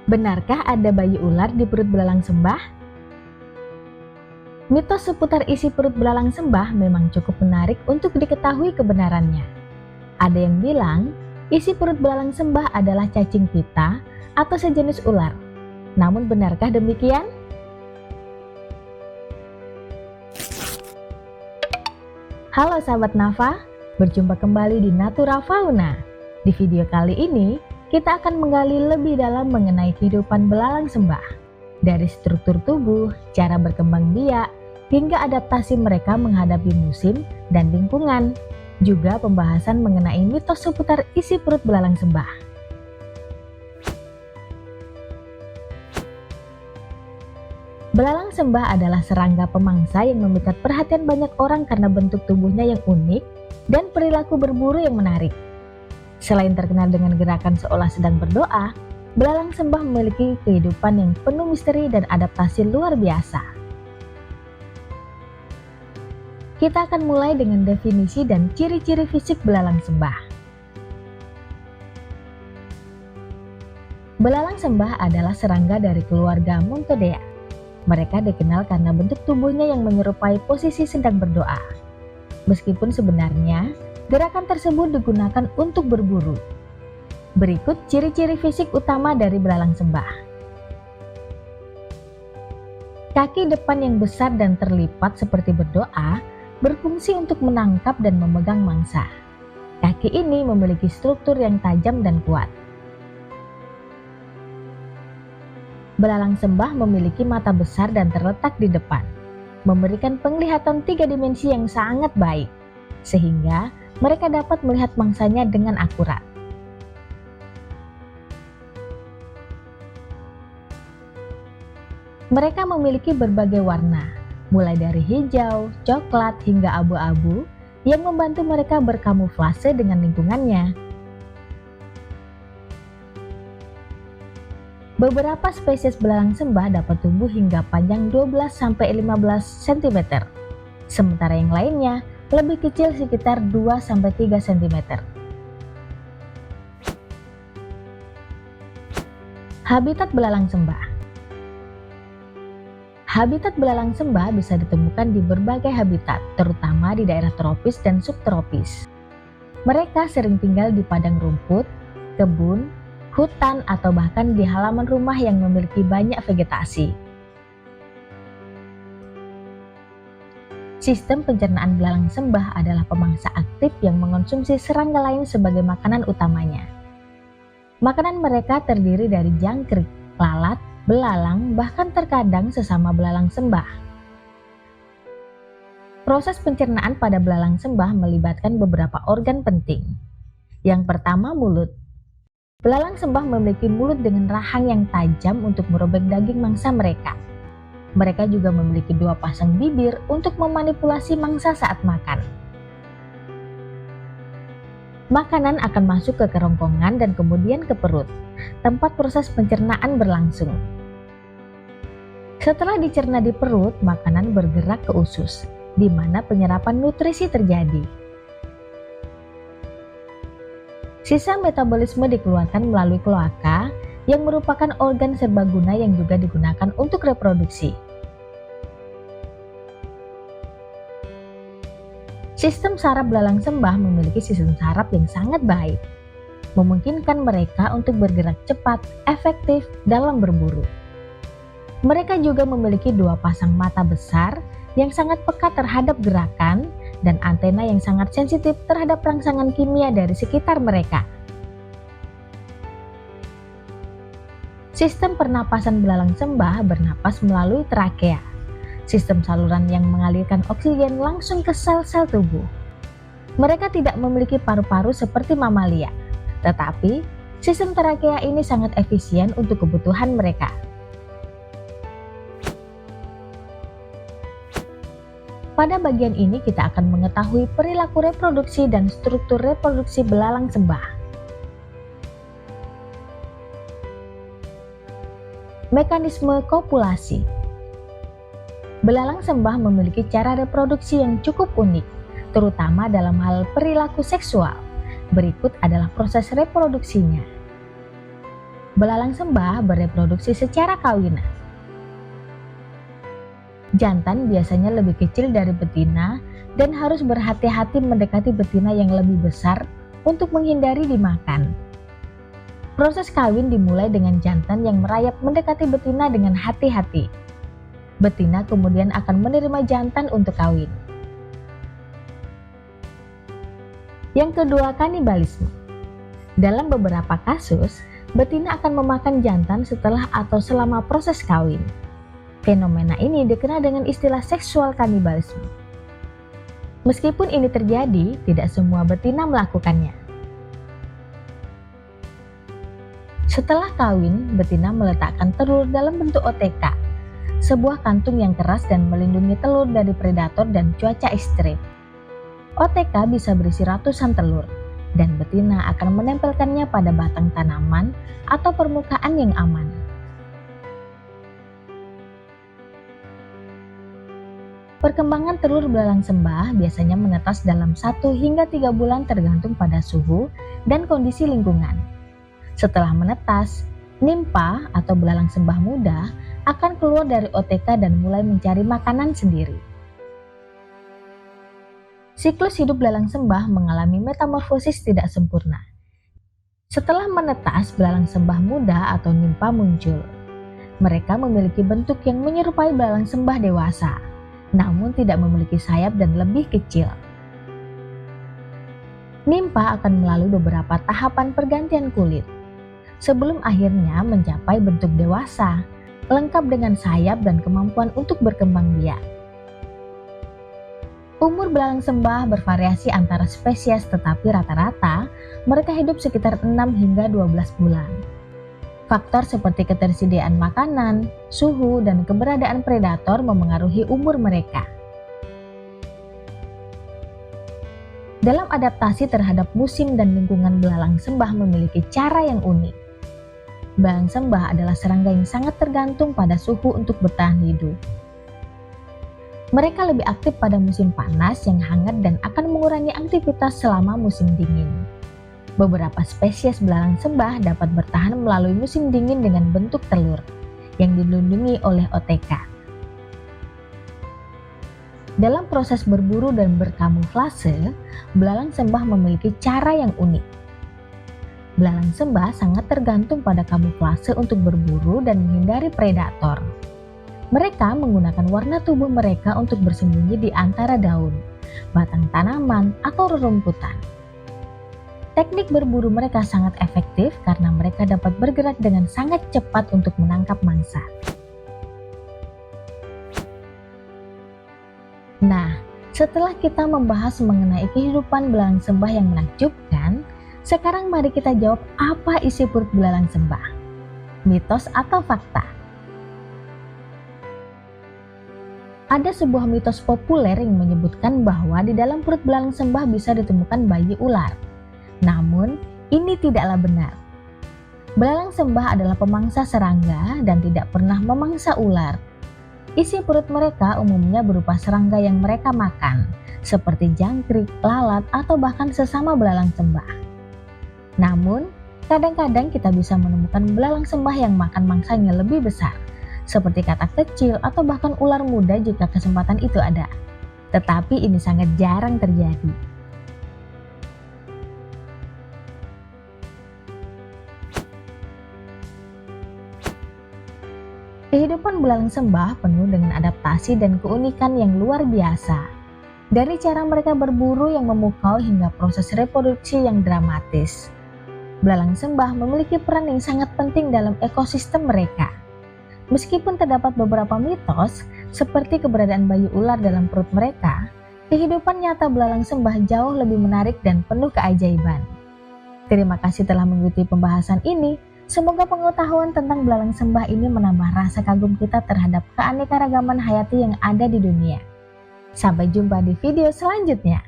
Benarkah ada bayi ular di perut belalang sembah? Mitos seputar isi perut belalang sembah memang cukup menarik untuk diketahui kebenarannya. Ada yang bilang, isi perut belalang sembah adalah cacing pita atau sejenis ular. Namun benarkah demikian? Halo sahabat Nafa, berjumpa kembali di Natura Fauna. Di video kali ini, kita akan menggali lebih dalam mengenai kehidupan belalang sembah. Dari struktur tubuh, cara berkembang biak, hingga adaptasi mereka menghadapi musim dan lingkungan. Juga pembahasan mengenai mitos seputar isi perut belalang sembah. Belalang sembah adalah serangga pemangsa yang memikat perhatian banyak orang karena bentuk tubuhnya yang unik dan perilaku berburu yang menarik. Selain terkenal dengan gerakan seolah sedang berdoa, belalang sembah memiliki kehidupan yang penuh misteri dan adaptasi luar biasa. Kita akan mulai dengan definisi dan ciri-ciri fisik belalang sembah. Belalang sembah adalah serangga dari keluarga Montodea. Mereka dikenal karena bentuk tubuhnya yang menyerupai posisi sedang berdoa. Meskipun sebenarnya, gerakan tersebut digunakan untuk berburu. Berikut ciri-ciri fisik utama dari belalang sembah. Kaki depan yang besar dan terlipat seperti berdoa berfungsi untuk menangkap dan memegang mangsa. Kaki ini memiliki struktur yang tajam dan kuat. Belalang sembah memiliki mata besar dan terletak di depan, memberikan penglihatan 3 dimensi yang sangat baik, sehingga mereka dapat melihat mangsanya dengan akurat. Mereka memiliki berbagai warna, mulai dari hijau, coklat, hingga abu-abu, yang membantu mereka berkamuflase dengan lingkungannya. Beberapa spesies belalang sembah dapat tumbuh hingga panjang 12-15 cm, sementara yang lainnya lebih kecil sekitar 2-3 cm. Habitat belalang sembah. Habitat belalang sembah bisa ditemukan di berbagai habitat, terutama di daerah tropis dan subtropis. Mereka sering tinggal di padang rumput, kebun, hutan, atau bahkan di halaman rumah yang memiliki banyak vegetasi. Sistem pencernaan belalang sembah adalah pemangsa aktif yang mengonsumsi serangga lain sebagai makanan utamanya. Makanan mereka terdiri dari jangkrik, lalat, belalang, bahkan terkadang sesama belalang sembah. Proses pencernaan pada belalang sembah melibatkan beberapa organ penting. Yang pertama, mulut. Belalang sembah memiliki mulut dengan rahang yang tajam untuk merobek daging mangsa mereka. Mereka juga memiliki 2 pasang bibir untuk memanipulasi mangsa saat makan. Makanan akan masuk ke kerongkongan dan kemudian ke perut, tempat proses pencernaan berlangsung. Setelah dicerna di perut, makanan bergerak ke usus, di mana penyerapan nutrisi terjadi. Sisa metabolisme dikeluarkan melalui kloaka, yang merupakan organ serbaguna yang juga digunakan untuk reproduksi. Sistem saraf belalang sembah memiliki sistem saraf yang sangat baik, memungkinkan mereka untuk bergerak cepat, efektif dalam berburu. Mereka juga memiliki 2 pasang mata besar yang sangat peka terhadap gerakan dan antena yang sangat sensitif terhadap rangsangan kimia dari sekitar mereka. Sistem pernapasan belalang sembah bernapas melalui trakea, sistem saluran yang mengalirkan oksigen langsung ke sel-sel tubuh. Mereka tidak memiliki paru-paru seperti mamalia, tetapi sistem trakea ini sangat efisien untuk kebutuhan mereka. Pada bagian ini kita akan mengetahui perilaku reproduksi dan struktur reproduksi belalang sembah. Mekanisme kopulasi. Belalang sembah memiliki cara reproduksi yang cukup unik, terutama dalam hal perilaku seksual. Berikut adalah proses reproduksinya. Belalang sembah bereproduksi secara kawinan. Jantan biasanya lebih kecil dari betina dan harus berhati-hati mendekati betina yang lebih besar untuk menghindari dimakan. Proses kawin dimulai dengan jantan yang merayap mendekati betina dengan hati-hati. Betina kemudian akan menerima jantan untuk kawin. Yang kedua, kanibalisme. Dalam beberapa kasus, betina akan memakan jantan setelah atau selama proses kawin. Fenomena ini dikenal dengan istilah seksual kanibalisme. Meskipun ini terjadi, tidak semua betina melakukannya. Setelah kawin, betina meletakkan telur dalam bentuk OTK, sebuah kantung yang keras dan melindungi telur dari predator dan cuaca ekstrim. OTK bisa berisi ratusan telur, dan betina akan menempelkannya pada batang tanaman atau permukaan yang aman. Perkembangan telur belalang sembah biasanya menetas dalam 1 hingga 3 bulan tergantung pada suhu dan kondisi lingkungan. Setelah menetas, nimpa atau belalang sembah muda akan keluar dari OTK dan mulai mencari makanan sendiri. Siklus hidup belalang sembah mengalami metamorfosis tidak sempurna. Setelah menetas, belalang sembah muda atau nimpa muncul. Mereka memiliki bentuk yang menyerupai belalang sembah dewasa, namun tidak memiliki sayap dan lebih kecil. Nimpa akan melalui beberapa tahapan pergantian kulit, sebelum akhirnya mencapai bentuk dewasa, lengkap dengan sayap dan kemampuan untuk berkembang biak. Umur belalang sembah bervariasi antara spesies, tetapi rata-rata mereka hidup sekitar 6 hingga 12 bulan. Faktor seperti ketersediaan makanan, suhu, dan keberadaan predator memengaruhi umur mereka. Dalam adaptasi terhadap musim dan lingkungan, belalang sembah memiliki cara yang unik. Belalang sembah adalah serangga yang sangat tergantung pada suhu untuk bertahan hidup. Mereka lebih aktif pada musim panas yang hangat dan akan mengurangi aktivitas selama musim dingin. Beberapa spesies belalang sembah dapat bertahan melalui musim dingin dengan bentuk telur yang dilindungi oleh OTK. Dalam proses berburu dan berkamuflase, belalang sembah memiliki cara yang unik. Belalang sembah sangat tergantung pada kamuflase untuk berburu dan menghindari predator. Mereka menggunakan warna tubuh mereka untuk bersembunyi di antara daun, batang tanaman, atau rerumputan. Teknik berburu mereka sangat efektif karena mereka dapat bergerak dengan sangat cepat untuk menangkap mangsa. Nah, setelah kita membahas mengenai kehidupan belalang sembah yang menakjubkan, sekarang mari kita jawab apa isi perut belalang sembah. Mitos atau fakta? Ada sebuah mitos populer yang menyebutkan bahwa di dalam perut belalang sembah bisa ditemukan bayi ular. Namun, ini tidaklah benar. Belalang sembah adalah pemangsa serangga dan tidak pernah memangsa ular. Isi perut mereka umumnya berupa serangga yang mereka makan, seperti jangkrik, lalat, atau bahkan sesama belalang sembah. Namun, kadang-kadang kita bisa menemukan belalang sembah yang makan mangsanya lebih besar, seperti katak kecil atau bahkan ular muda jika kesempatan itu ada. Tetapi ini sangat jarang terjadi. Kehidupan belalang sembah penuh dengan adaptasi dan keunikan yang luar biasa. Dari cara mereka berburu yang memukau hingga proses reproduksi yang dramatis. Belalang sembah memiliki peran yang sangat penting dalam ekosistem mereka. Meskipun terdapat beberapa mitos, seperti keberadaan bayi ular dalam perut mereka, kehidupan nyata belalang sembah jauh lebih menarik dan penuh keajaiban. Terima kasih telah mengikuti pembahasan ini. Semoga pengetahuan tentang belalang sembah ini menambah rasa kagum kita terhadap keanekaragaman hayati yang ada di dunia. Sampai jumpa di video selanjutnya.